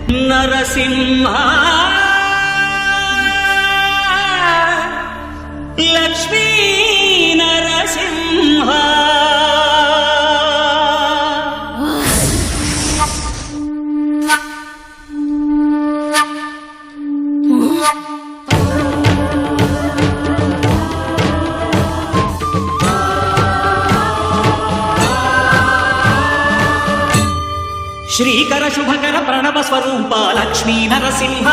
నరసింహ లక్ష్మీ నరసింహ శ్రీకర శుభకర ప్రణవ స్వరూప లక్ష్మీ నరసింహ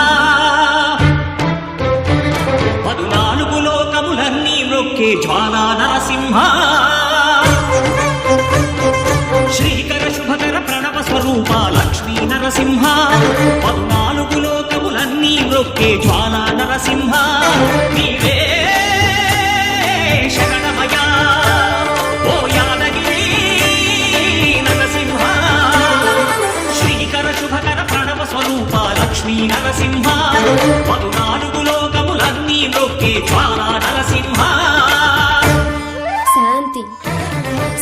14 లోకములన్నీ మ్రొక్కే జ్వాలా నరసింహ శ్రీకర శుభకర ప్రణవ స్వరూప లక్ష్మీ నరసింహ 14 లోకములన్నీ మ్రొక్కే జ్వాలా నరసింహ నీవే శరణమయ్యా ఓ యాదగిరి నరసింహ శ్రీకర శుభకర ప్రణవ స్వరూప లక్ష్మీ నరసింహ 14 లోకములన్నీ మ్రొక్కే జ్వాలా నరసింహ. శాంతి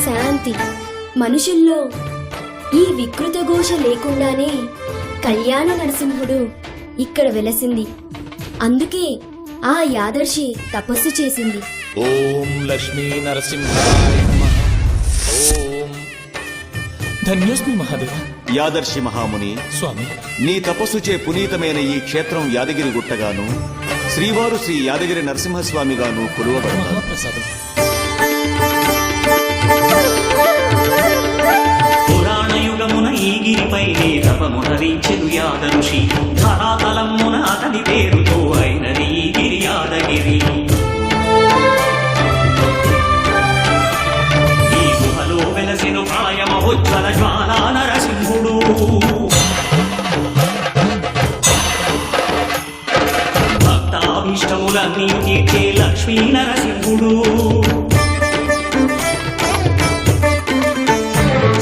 శాంతి. మనుషుల్లో ఈ వికృత ఘోష లేకుండానే కళ్యాణ నరసింహుడు ఇక్కడ వెలసింది. అందుకే ఆ యాదర్శి తపస్సు చేసింది. ఓం లక్ష్మీ నరసింహాయ నమః. ఓం ధన్యోస్మి మహాదేవ. యాదర్శి మహాముని స్వామి, నీ తపస్సుచే పునీతమైన ఈ క్షేత్రం యాదగిరి గుట్టగాను శ్రీవారు శ్రీ యాదగిరి నరసింహస్వామిగాను కొలువబడతారు. మహాప్రసాదం. పురాణయుగమున ఈ గిరిపైనే తపమునరించెను యాదఋషి ధరాతలమున అతని పేరుతో అయినది ఈ గిరి యాదగిరి. ఈ గుహలో వెలసెను ప్రాయమహోజ్వల జ్వాలా నరసింహుడు. భక్తాభీష్టములన్నీ తీర్చే లక్ష్మీ నరసింహుడు.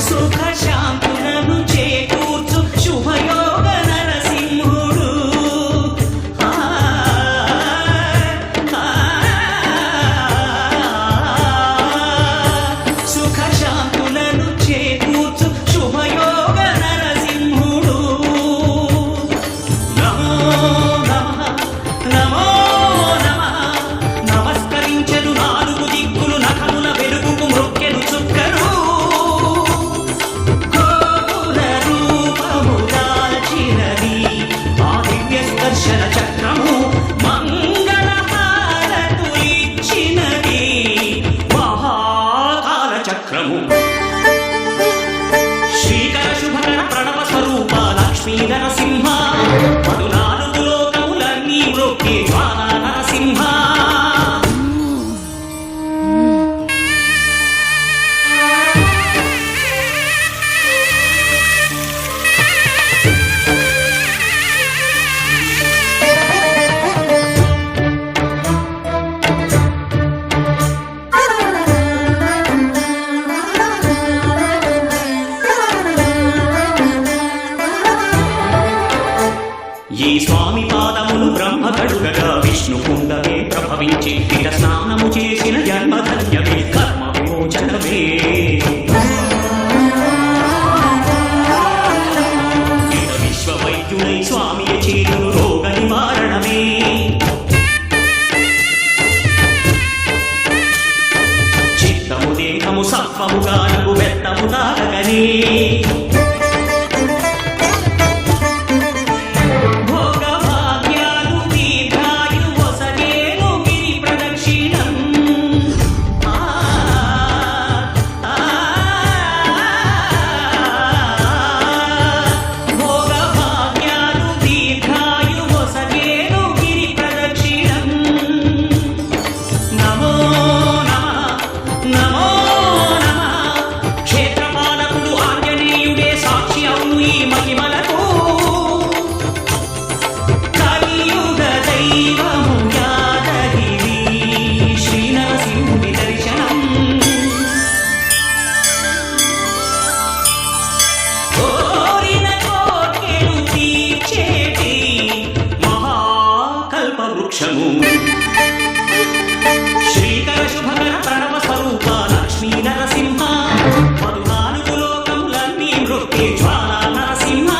సుఖ శాంతులను చేకూర్చు శుభయోగ నరసింహుడు. సుఖ శాంతులను చేకూర్చు శుభయోగ నరసింహుడు. నమో నమః నమో నమః. నమస్కరించెను 4 దిక్కులు నఖముల వెలుగుకు మ్రొక్కెను చుక్కరు. దర్శన చక్రము మంగళహారతులిచ్చినది మహాకాల చక్రము. శ్రీకర శుభకర ప్రణవ స్వరూప లక్ష్మీ నరసింహ 14 లోకములన్నీ మ్రొక్కే జ్వాలా నరసింహ. ఈ స్వామి పాదములు బ్రహ్మ కడుగగా విష్ణు కుండమే ప్రభవించి ఇక స్నానము చేసిన జన్మధన్యమే కర్మ విమోచనమే. ఇక విశ్వవైద్యుడై స్వామి చేతులు రోగ నివారణమే. చిత్తము దేహము సత్వము గానకు వెత్తము తాగగనే. వృక్షము. శ్రీకర శుభకర ప్రణవ స్వరూప లక్ష్మీ నరసింహ 14 లోకములన్నీ మ్రొక్కే జ్వాలా నరసింహ.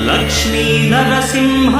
లక్ష్మీ నరసింహ